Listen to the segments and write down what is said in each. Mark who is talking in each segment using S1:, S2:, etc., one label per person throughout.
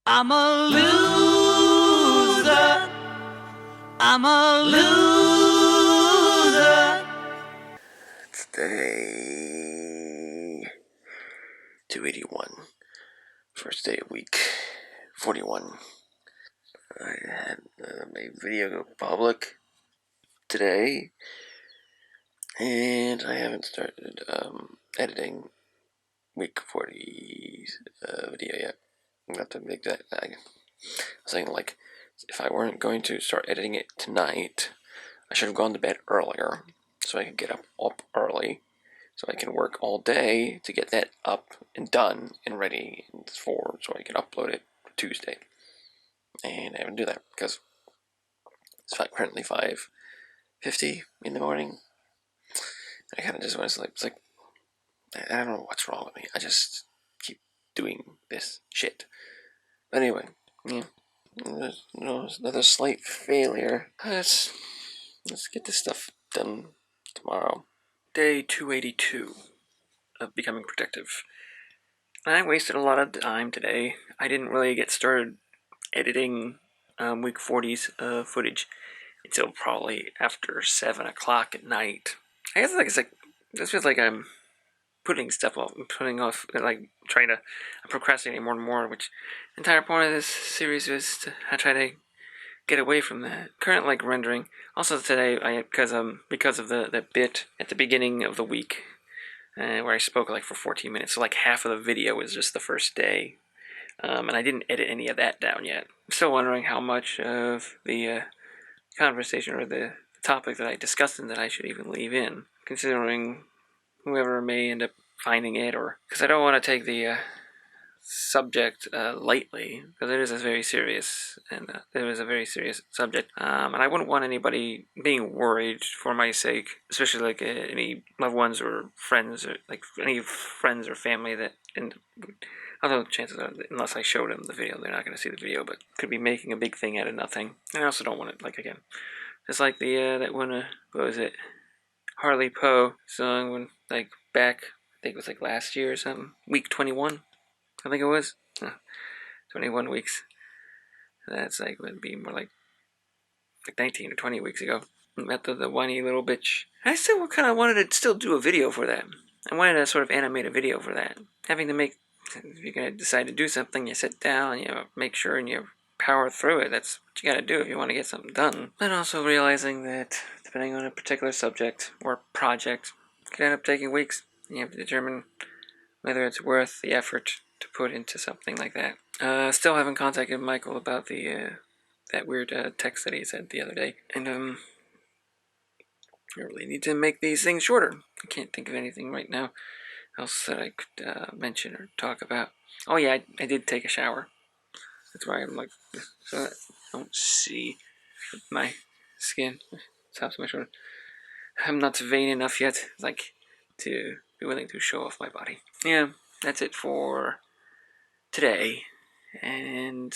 S1: I'm a loser. I'm a loser. It's day 281. First day of week 41. I had my video go public today, and I haven't started editing week 40's video yet. I'm going to make that. I was saying, like, if I weren't going to start editing it tonight, I should have gone to bed earlier so I could get up early so I can work all day to get that up and done and ready so I can upload it Tuesday. And I haven't do that because it's currently 5:50 in the morning. I kind of just want to sleep. It's like, I don't know what's wrong with me. I just keep doing this shit. But anyway, yeah. There's another slight failure. Let's get this stuff done tomorrow. Day 282 of becoming productive. I wasted a lot of time today. I didn't really get started editing week 40's footage until probably after 7 o'clock at night. I guess this feels like I'm putting stuff off, like trying to, I'm procrastinating more and more, which the entire point of this series is to try to get away from that current rendering. Also today, because of the bit at the beginning of the week where I spoke for 14 minutes, so half of the video was just the first day, and I didn't edit any of that down yet. I'm still wondering how much of the conversation or the topic that I discussed in that I should even leave in, considering whoever may end up finding it, or because I don't want to take the subject lightly, because it is a very serious subject, and I wouldn't want anybody being worried for my sake, especially any loved ones or friends, or any friends or family that, and although chances are, unless I showed them the video, they're not going to see the video, but could be making a big thing out of nothing. And I also don't want it, again, just like the that one, what was it, Harley Poe song, when back, I think it was last year or something, week 21, I think it was. 21 weeks. That's would be more like 19 or 20 weeks ago. Met the whiny little bitch. I still kind of wanted to still do a video for that. I wanted to sort of animate a video for that. Having to make, if you're going to decide to do something, you sit down, you make sure and you power through it. That's what you got to do if you want to get something done. But also realizing that depending on a particular subject or project, it can end up taking weeks. You have to determine whether it's worth the effort to put into something like that. Still haven't contacted Michael about the that weird text that he sent the other day, and I really need to make these things shorter. I can't think of anything right now else that I could mention or talk about. Oh yeah, I did take a shower. That's why I'm so that I don't see my skin. Tops of my shoulder. I'm not vain enough yet, to be willing to show off my body. Yeah, that's it for today, and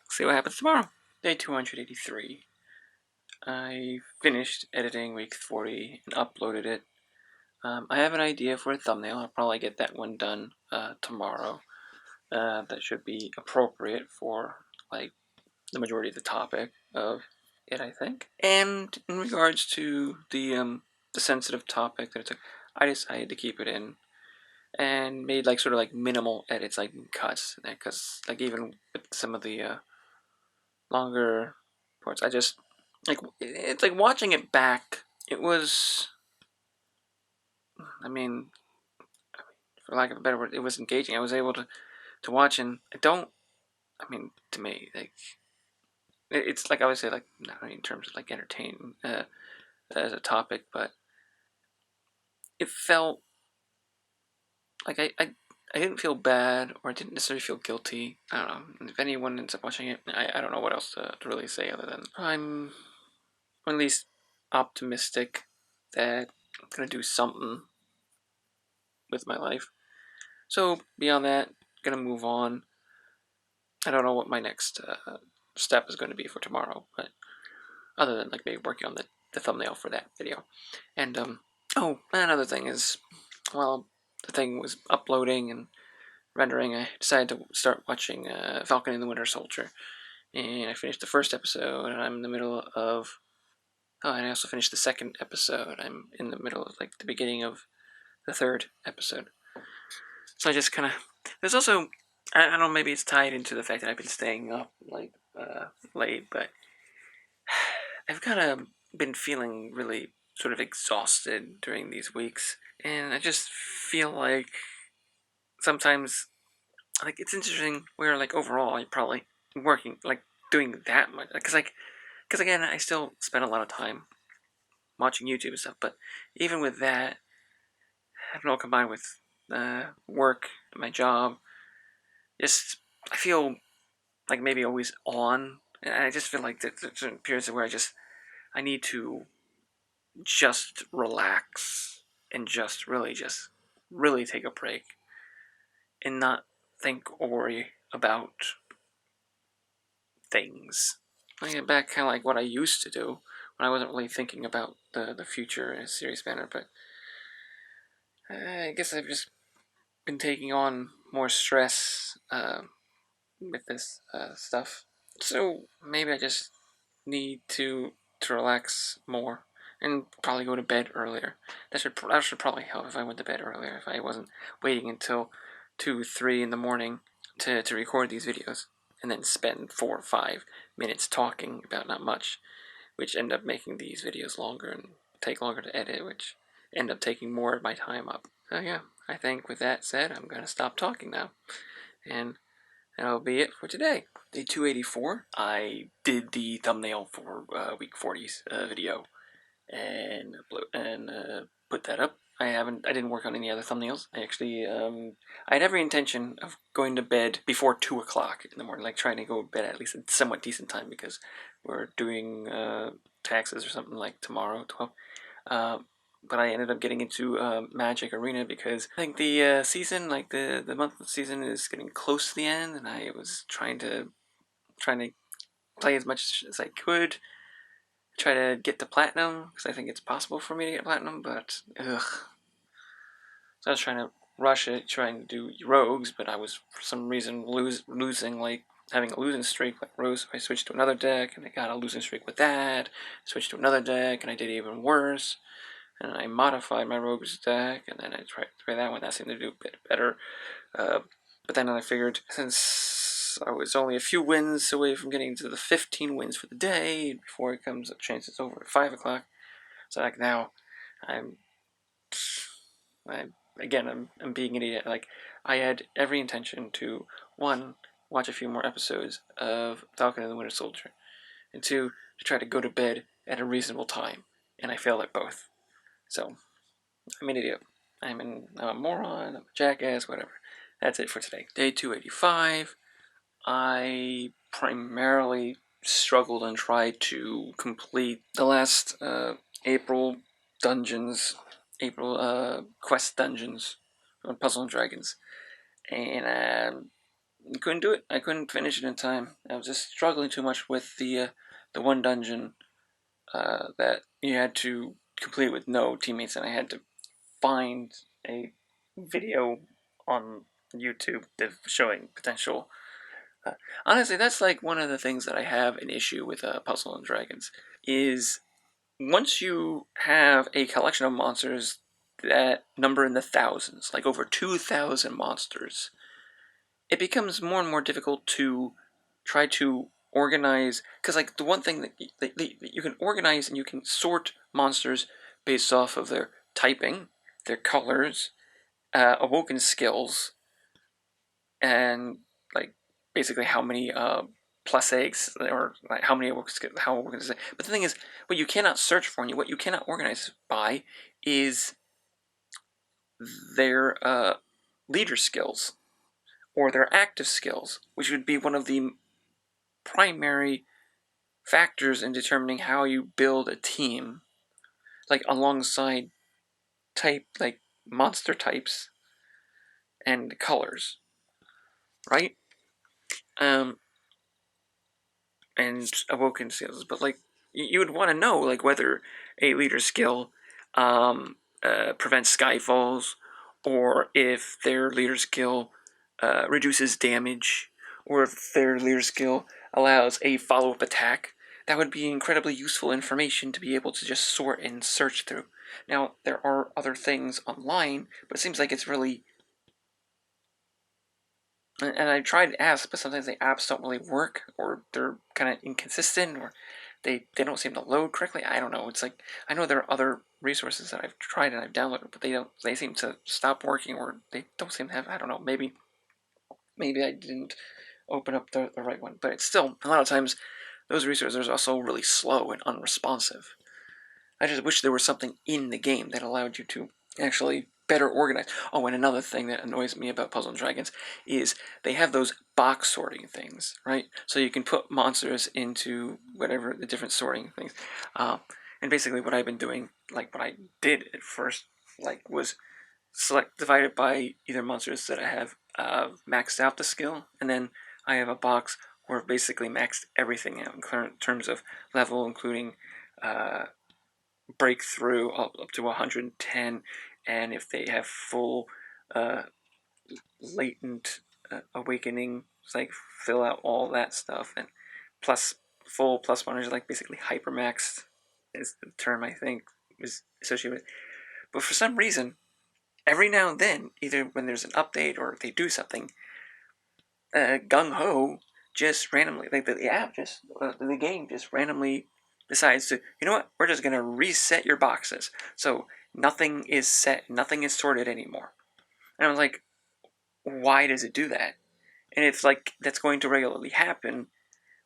S1: see what happens tomorrow. Day 283. I finished editing week 40 and uploaded it. I have an idea for a thumbnail. I'll probably get that one done tomorrow. That should be appropriate for the majority of the topic of it, I think. And in regards to the sensitive topic that it took, I decided to keep it in and made sort of minimal edits, cuts, because even with some of the longer parts, I just it's watching it back. It was, I mean, for lack of a better word, it was engaging. I was able to watch, and to me, it's I would say not only in terms of entertaining as a topic, but it felt I didn't feel bad, or I didn't necessarily feel guilty. I don't know. And if anyone ends up watching it, I don't know what else to really say other than I'm at least optimistic that I'm going to do something with my life. So beyond that, going to move on. I don't know what my next step is going to be for tomorrow, but other than maybe working on the thumbnail for that video. And another thing is, while the thing was uploading and rendering, I decided to start watching Falcon and the Winter Soldier. And I finished the first episode, and I'm in the middle of... Oh, and I also finished the second episode. I'm in the middle of, like, the beginning of the third episode. So I just kind of... There's also... I don't know, maybe it's tied into the fact that I've been staying up, like, late, but I've kind of been feeling really sort of exhausted during these weeks. And I just feel like sometimes, like, it's interesting where, like, overall, I'm probably working, like, doing that much. Because again, I still spend a lot of time watching YouTube and stuff, but even with that, I don't know, combined with work, my job, just, I feel like maybe always on, and I just feel like there's certain periods where I need to just relax and just really take a break and not think or worry about things. I get back kind of like what I used to do when I wasn't really thinking about the future in a serious manner, but I guess I've just been taking on more stress with this stuff. So maybe I just need to relax more and probably go to bed earlier. That should probably help if I went to bed earlier. If I wasn't waiting until 2, 3 in the morning to record these videos and then spend 4 or 5 minutes talking about not much, which end up making these videos longer and take longer to edit, which end up taking more of my time up. So yeah, I think with that said, I'm gonna stop talking now, and that'll be it for today. Day 284, I did the thumbnail for week 40's video and put that up. I didn't work on any other thumbnails. I actually, I had every intention of going to bed before 2 o'clock in the morning, like trying to go to bed at least a somewhat decent time because we're doing taxes or something like tomorrow, 12. But I ended up getting into Magic Arena because I think the season, like the month of the season, is getting close to the end, and I was trying to play as much as I could, try to get to platinum because I think it's possible for me to get platinum, but ugh. So I was trying to rush it, trying to do rogues, but I was for some reason losing, like having a losing streak like Rose. I switched to another deck, and I got a losing streak with that. Switched to another deck, and I did even worse. And I modified my rogues deck, and then I tried that one. That seemed to do a bit better. But then I figured, since I was only a few wins away from getting to the 15 wins for the day, before it comes up, chance it's over at 5 o'clock. So like now, I'm being an idiot. Like, I had every intention to, one, watch a few more episodes of Falcon and the Winter Soldier, and two, to try to go to bed at a reasonable time, and I failed at both. So, I'm an idiot. I'm a moron, I'm a jackass, whatever. That's it for today. Day 285. I primarily struggled and tried to complete the last April quest dungeons on Puzzle and Dragons. And I couldn't do it. I couldn't finish it in time. I was just struggling too much with the one dungeon that you had to complete with no teammates, and I had to find a video on YouTube showing potential. Honestly, that's like one of the things that I have an issue with Puzzle and Dragons is once you have a collection of monsters that number in the thousands, like over 2,000 monsters, it becomes more and more difficult to try to organize, because like the one thing that you can organize and you can sort monsters based off of their typing, their colors, awoken skills, and like basically how many plus eggs or like how many awoken skills, how awoken is it. But the thing is, what you cannot search for and what you cannot organize by is their leader skills or their active skills, which would be one of the primary factors in determining how you build a team, like alongside like monster types and colors, right? And awoken skills, but like you would want to know like whether a leader skill prevents skyfalls, or if their leader skill reduces damage, or if their leader skill allows a follow-up attack, that would be incredibly useful information to be able to just sort and search through. Now, there are other things online, but it seems like it's really... And I tried to ask, but sometimes the apps don't really work, or they're kind of inconsistent, or they don't seem to load correctly. I don't know. It's like, I know there are other resources that I've tried and I've downloaded, but they seem to stop working, or they don't seem to have, I don't know, maybe I didn't open up the right one. But it's still, a lot of times, those resources are also really slow and unresponsive. I just wish there was something in the game that allowed you to actually better organize. Oh, and another thing that annoys me about Puzzle & Dragons is they have those box sorting things, right? So you can put monsters into whatever the different sorting things. And basically what I've been doing, like what I did at first, like was divide it by either monsters that I have maxed out the skill, and then I have a box where I've basically maxed everything out in terms of level, including breakthrough up to 110, and if they have full latent awakening, it's like fill out all that stuff, and plus full plus one is like basically hypermaxed is the term I think is associated with. But for some reason, every now and then, either when there's an update or they do something, Gung Ho just randomly, like the app just, the game just randomly decides to, you know what, we're just going to reset your boxes. So nothing is set, nothing is sorted anymore. And I was like, why does it do that? And if like that's going to regularly happen,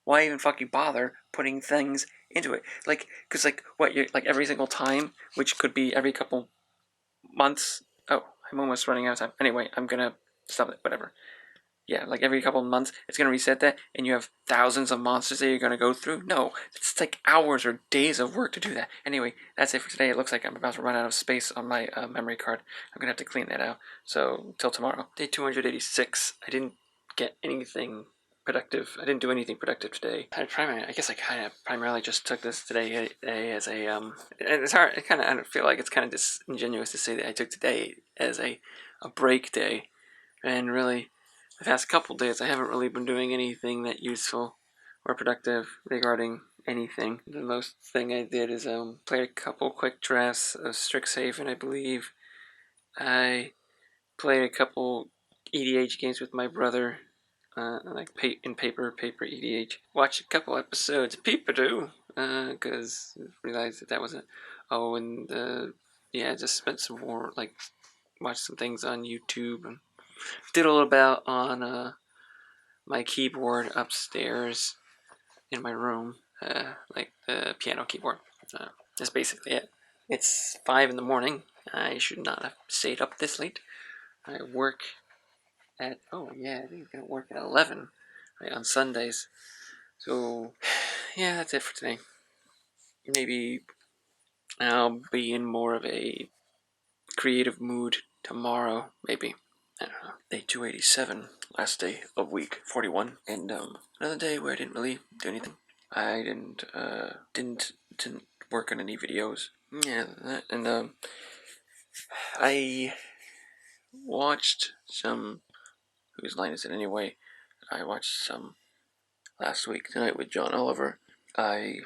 S1: why even fucking bother putting things into it? Like, because like what, you're like every single time, which could be every couple months. Oh, I'm almost running out of time. Anyway, I'm gonna stop it. Whatever. Yeah, like every couple of months, it's going to reset that, and you have thousands of monsters that you're going to go through? No, it's like hours or days of work to do that. Anyway, that's it for today. It looks like I'm about to run out of space on my memory card. I'm going to have to clean that out. So, until tomorrow. Day 286. I didn't get anything productive. I didn't do anything productive today. I guess I kind of primarily just took this today as a, and it's hard, I feel like it's kind of disingenuous to say that I took today as a break day, and really, the past couple days, I haven't really been doing anything that useful or productive regarding anything. The most thing I did is played a couple quick drafts of Strixhaven, I believe. I played a couple EDH games with my brother, like in paper EDH. Watched a couple episodes of Peepadoo, because I realized that wasn't. Oh, and yeah, just spent some more, like, watched some things on YouTube and did a little bit on my keyboard upstairs in my room, like the piano keyboard. That's basically it. It's 5 in the morning. I should not have stayed up this late. I work at, oh yeah, I think I'm gonna work at 11, right, on Sundays. So, yeah, that's it for today. Maybe I'll be in more of a creative mood tomorrow, maybe. I don't know. Day 287, last day of week 41, and another day where I didn't really do anything. I didn't work on any videos. Yeah, and I watched some. Whose line is it anyway? I watched some last week tonight with John Oliver. I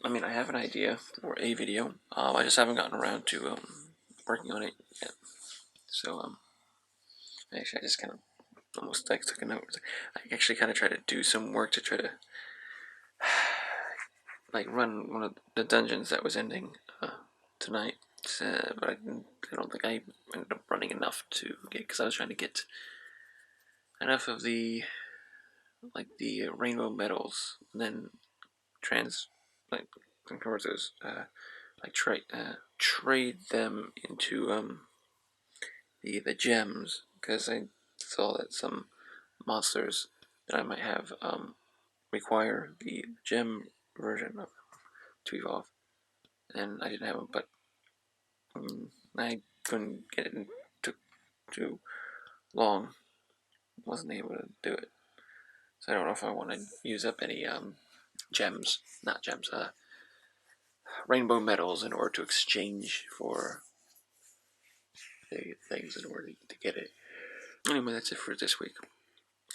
S1: mean, I have an idea for a video. I just haven't gotten around to working on it yet. So actually, I just kind of almost like took a note. I actually kind of tried to do some work to try to like run one of the dungeons that was ending tonight, but I don't think I ended up running enough to get, because I was trying to get enough of the rainbow medals, and then convert those, trade them into the gems, because I saw that some monsters that I might have require the gem version of them to evolve, and I didn't have them, but I couldn't get it, and took too long. Wasn't able to do it, so I don't know if I want to use up any rainbow medals in order to exchange for the things in order to get it. Anyway, that's it for this week.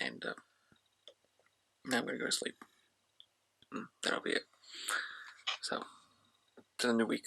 S1: and now I'm gonna go to sleep. That'll be it. So, to the new week.